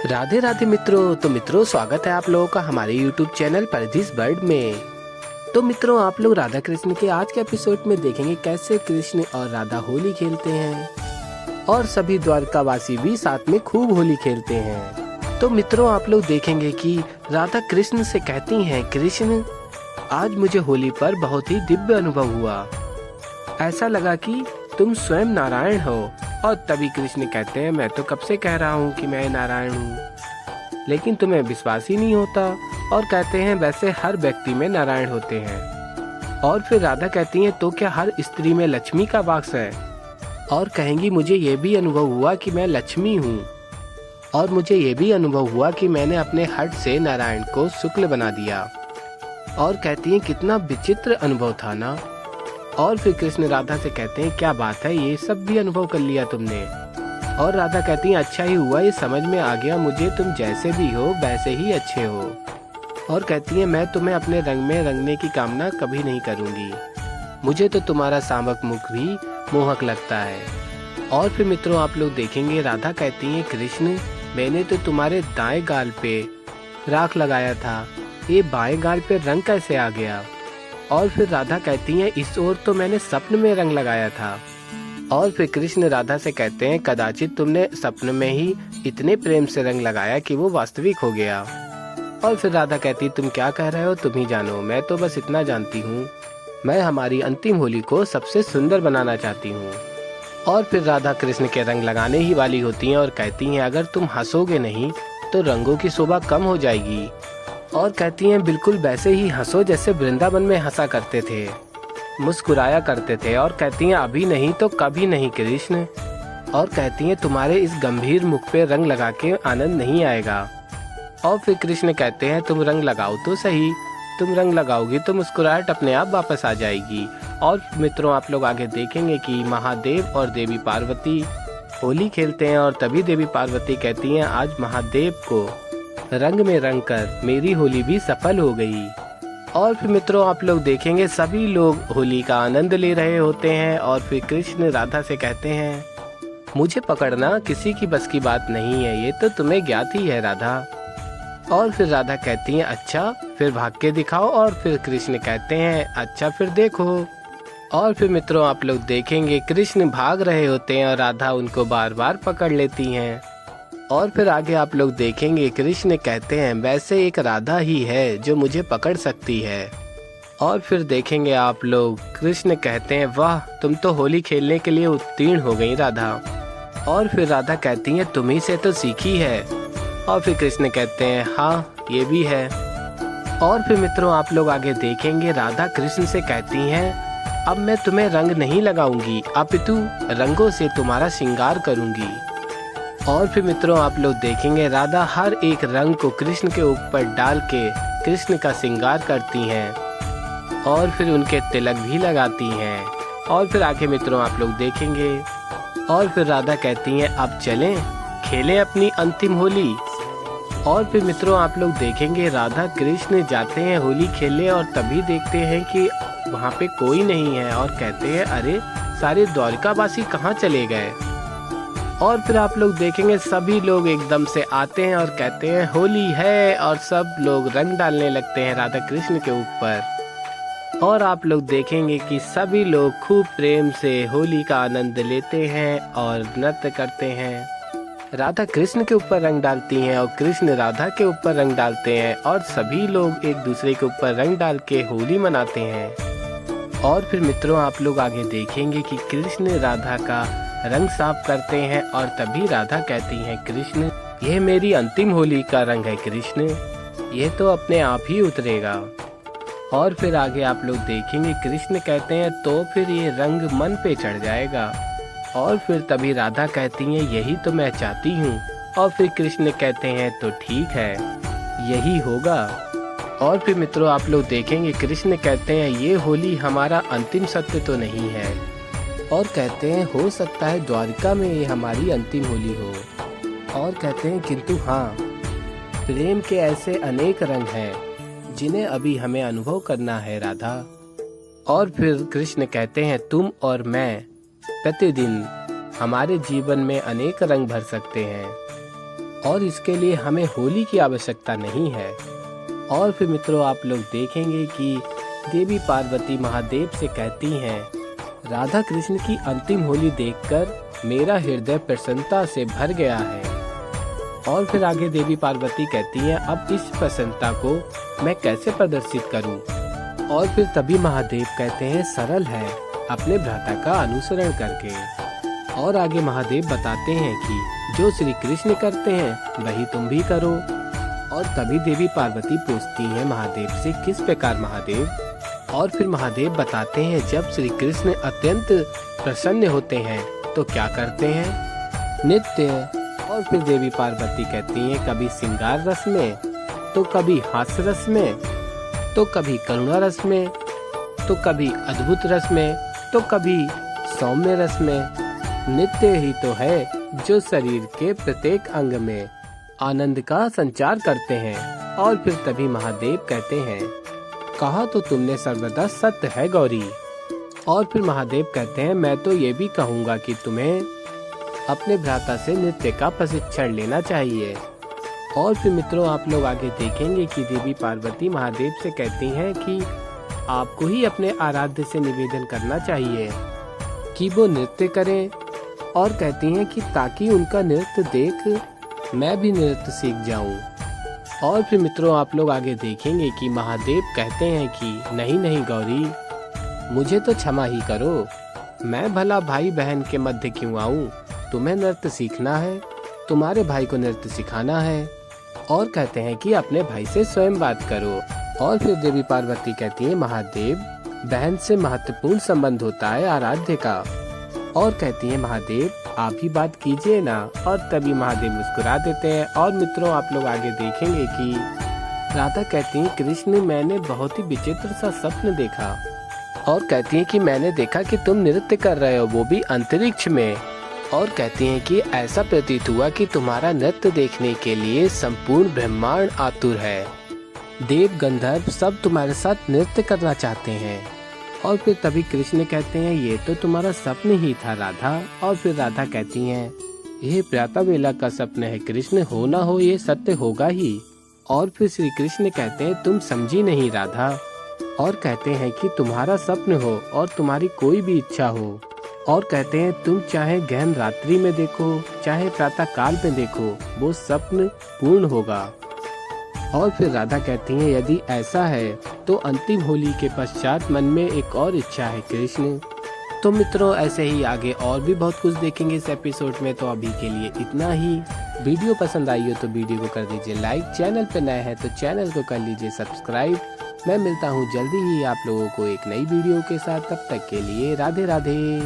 राधे राधे मित्रों। तो मित्रों, स्वागत है आप लोगों का हमारे YouTube चैनल परदिस वर्ल्ड में। तो मित्रों, आप लोग राधा कृष्ण के आज के एपिसोड में देखेंगे कैसे कृष्ण और राधा होली खेलते हैं और सभी द्वारकावासी भी साथ में खूब होली खेलते हैं। तो मित्रों, आप लोग देखेंगे कि राधा कृष्ण से कहती हैं, कृष्ण आज मुझे होली पर बहुत ही दिव्य अनुभव हुआ, ऐसा लगा कि तुम स्वयं नारायण हो। और तभी कृष्ण कहते हैं, मैं तो कब से कह रहा हूँ कि मैं नारायण हूँ, लेकिन तुम्हें विश्वास ही नहीं होता। और कहते हैं वैसे हर व्यक्ति में नारायण होते हैं। और फिर राधा कहती हैं, तो क्या हर स्त्री में लक्ष्मी का वास है? और कहेंगी मुझे ये भी अनुभव हुआ कि मैं लक्ष्मी हूँ, और मुझे ये भी अनुभव हुआ कि मैंने अपने हट से नारायण को शुक्ल बना दिया। और कहती हैं कितना विचित्र अनुभव था ना। और फिर कृष्ण राधा से कहते हैं, क्या बात है, ये सब भी अनुभव कर लिया तुमने? और राधा कहती हैं, अच्छा ही हुआ, ये समझ में आ गया मुझे, तुम जैसे भी हो वैसे ही अच्छे हो। और कहती हैं, मैं तुम्हें अपने रंग में रंगने की कामना कभी नहीं करूँगी, मुझे तो तुम्हारा सामक मुख भी मोहक लगता है। और फिर मित्रों, आप लोग देखेंगे राधा कहती हैं, कृष्ण मैंने तो तुम्हारे दाएं गाल पे राख लगाया था, ये बाएं गाल पे रंग कैसे आ गया? और फिर राधा कहती हैं, इस ओर तो मैंने स्वप्न में रंग लगाया था। और फिर कृष्ण राधा से कहते हैं, कदाचित तुमने सपन में ही इतने प्रेम से रंग लगाया कि वो वास्तविक हो गया। और फिर राधा कहती, तुम क्या कह रहे हो, तुम ही जानो, मैं तो बस इतना जानती हूँ, मैं हमारी अंतिम होली को सबसे सुंदर बनाना चाहती हूँ। और फिर राधा कृष्ण के रंग लगाने ही वाली होती हैं और कहती हैं, अगर तुम हंसोगे नहीं तो रंगों की शोभा कम हो जाएगी। और कहती हैं, बिल्कुल वैसे ही हंसो जैसे वृंदावन में हंसा करते थे, मुस्कुराया करते थे। और कहती हैं, अभी नहीं तो कभी नहीं कृष्ण। और कहती हैं, तुम्हारे इस गंभीर मुख पे रंग लगा के आनंद नहीं आएगा। और फिर कृष्ण कहते हैं, तुम रंग लगाओ तो सही, तुम रंग लगाओगी तो मुस्कुराहट अपने आप वापस आ जाएगी। और मित्रों, आप लोग आगे देखेंगे कि महादेव और देवी पार्वती होली खेलते हैं और तभी देवी पार्वती कहती हैं, आज महादेव को रंग में रंग कर मेरी होली भी सफल हो गई। और फिर मित्रों, आप लोग देखेंगे सभी लोग होली का आनंद ले रहे होते हैं। और फिर कृष्ण राधा से कहते हैं, मुझे पकड़ना किसी की बस की बात नहीं है, ये तो तुम्हें ज्ञात ही है राधा। और फिर राधा कहती हैं, अच्छा फिर भाग के दिखाओ। और फिर कृष्ण कहते हैं, अच्छा फिर देखो। और फिर मित्रों, आप लोग देखेंगे कृष्ण भाग रहे होते हैं और राधा उनको बार बार पकड़ लेती हैं। और फिर आगे आप लोग देखेंगे कृष्ण कहते हैं, वैसे एक राधा ही है जो मुझे पकड़ सकती है। और फिर देखेंगे आप लोग कृष्ण कहते हैं, वाह तुम तो होली खेलने के लिए उत्तीर्ण हो गई राधा। और फिर राधा कहती हैं, तुम्ही से तो सीखी है। और फिर कृष्ण कहते हैं, हाँ ये भी है। और फिर मित्रों, आप लोग आगे देखेंगे राधा कृष्ण से कहती हैं, अब मैं तुम्हें रंग नहीं लगाऊंगी, अपितु रंगों से तुम्हारा श्रृंगार करूंगी। और फिर मित्रों, आप लोग देखेंगे राधा हर एक रंग को कृष्ण के ऊपर डाल के कृष्ण का श्रृंगार करती हैं और फिर उनके तिलक भी लगाती हैं। और फिर आगे मित्रों, आप लोग देखेंगे और फिर राधा कहती हैं, अब चलें खेलें अपनी अंतिम होली। और फिर मित्रों, आप लोग देखेंगे राधा कृष्ण जाते हैं होली खेलने और तभी देखते हैं कि वहाँ पे कोई नहीं है और कहते हैं, अरे सारे द्वारकावासी कहाँ चले गए? और फिर आप लोग देखेंगे सभी लोग एकदम से आते हैं और कहते हैं, होली है, और सब लोग रंग डालने लगते हैं राधा कृष्ण के ऊपर। और आप लोग देखेंगे कि सभी लोग खूब प्रेम से होली का आनंद लेते हैं और नृत्य करते हैं। राधा कृष्ण के ऊपर रंग डालती हैं और कृष्ण राधा के ऊपर रंग डालते हैं और सभी लोग एक दूसरे के ऊपर रंग डाल के होली मनाते हैं। और फिर मित्रों, आप लोग आगे देखेंगे कि कृष्ण राधा का रंग साफ करते हैं और तभी राधा कहती हैं, कृष्ण यह मेरी अंतिम होली का रंग है कृष्ण, यह तो अपने आप ही उतरेगा। और फिर आगे आप लोग देखेंगे कृष्ण कहते हैं, तो फिर ये रंग मन पे चढ़ जाएगा। और फिर तभी राधा कहती हैं, यही तो मैं चाहती हूँ। और फिर कृष्ण कहते हैं, तो ठीक है यही होगा। और फिर मित्रों, आप लोग देखेंगे कृष्ण कहते हैं, ये होली हमारा अंतिम सत्य तो नहीं है। और कहते हैं, हो सकता है द्वारिका में ये हमारी अंतिम होली हो। और कहते हैं, किंतु हाँ, प्रेम के ऐसे अनेक रंग हैं जिन्हें अभी हमें अनुभव करना है राधा। और फिर कृष्ण कहते हैं, तुम और मैं प्रतिदिन हमारे जीवन में अनेक रंग भर सकते हैं। और इसके लिए हमें होली की आवश्यकता नहीं है। और फिर मित्रों आप लोग देखेंगे कि देवी पार्वती महादेव से कहती हैं, राधा कृष्ण की अंतिम होली देखकर मेरा हृदय प्रसन्नता से भर गया है। और फिर आगे देवी पार्वती कहती हैं, अब इस प्रसन्नता को मैं कैसे प्रदर्शित करूं? और फिर तभी महादेव कहते हैं, सरल है, अपने भ्राता का अनुसरण करके। और आगे महादेव बताते हैं कि जो श्री कृष्ण करते हैं वही तुम भी करो। और तभी देवी पार्वती पूछती हैं महादेव से, किस प्रकार महादेव? और फिर महादेव बताते हैं, जब श्री कृष्ण अत्यंत प्रसन्न होते हैं तो क्या करते हैं? नृत्य। और फिर देवी पार्वती कहती हैं, कभी श्रृंगार रस में, तो कभी हास्य रस में, तो कभी करुणा रस में, तो कभी अद्भुत रस में, तो कभी सौम्य रस में। नृत्य ही तो है जो शरीर के प्रत्येक अंग में आनंद का संचार करते हैं। और फिर तभी महादेव कहते हैं, कहा तो तुमने सर्वदा सत्य है गौरी। और फिर महादेव कहते हैं, मैं तो ये भी कहूँगा कि तुम्हें अपने भ्राता से नृत्य का प्रशिक्षण लेना चाहिए। और फिर मित्रों आप लोग आगे देखेंगे कि देवी पार्वती महादेव से कहती हैं कि आपको ही अपने आराध्य से निवेदन करना चाहिए कि वो नृत्य करें। और कहती हैं कि ताकि उनका नृत्य देख मैं भी नृत्य सीख जाऊं। और फिर मित्रों आप लोग आगे देखेंगे कि महादेव कहते हैं कि नहीं नहीं गौरी, मुझे तो क्षमा ही करो, मैं भला भाई बहन के मध्य क्यों आऊं? तुम्हें नृत्य सीखना है, तुम्हारे भाई को नृत्य सिखाना है। और कहते हैं कि अपने भाई से स्वयं बात करो। और फिर देवी पार्वती कहती है, महादेव बहन से महत्वपूर्ण संबंध होता है आराध्य का। और कहती है, महादेव आप ही बात कीजिए ना। और तभी महादेव मुस्कुरा देते हैं। और मित्रों आप लोग आगे देखेंगे कि राधा कहती है, कृष्ण मैंने बहुत ही विचित्र सा स्वप्न देखा। और कहती है कि मैंने देखा कि तुम नृत्य कर रहे हो, वो भी अंतरिक्ष में। और कहती हैं कि ऐसा प्रतीत हुआ कि तुम्हारा नृत्य देखने के लिए संपूर्ण ब्रह्मांड आतुर है। देव गंधर्व सब तुम्हारे साथ नृत्य करना चाहते हैं। और फिर तभी कृष्ण कहते हैं, ये तो तुम्हारा स्वप्न ही था राधा। और फिर राधा कहती हैं, यह प्रातः वेला का स्वप्न है कृष्ण, हो ना हो ये सत्य होगा ही। और फिर श्री कृष्ण कहते हैं, तुम समझी नहीं राधा। और कहते हैं कि तुम्हारा स्वप्न हो और तुम्हारी कोई भी इच्छा हो। और कहते हैं, तुम चाहे गहन रात्रि में देखो चाहे प्रातः काल में देखो, वो स्वप्न पूर्ण होगा। और फिर राधा कहती हैं, यदि ऐसा है तो अंतिम होली के पश्चात मन में एक और इच्छा है कृष्ण। तो मित्रों ऐसे ही आगे और भी बहुत कुछ देखेंगे इस एपिसोड में। तो अभी के लिए इतना ही। वीडियो पसंद आई हो तो वीडियो को कर दीजिए लाइक, चैनल पे नए हैं तो चैनल को कर लीजिए सब्सक्राइब। मैं मिलता हूँ जल्दी ही आप लोगों को एक नई वीडियो के साथ, तब तक के लिए राधे राधे।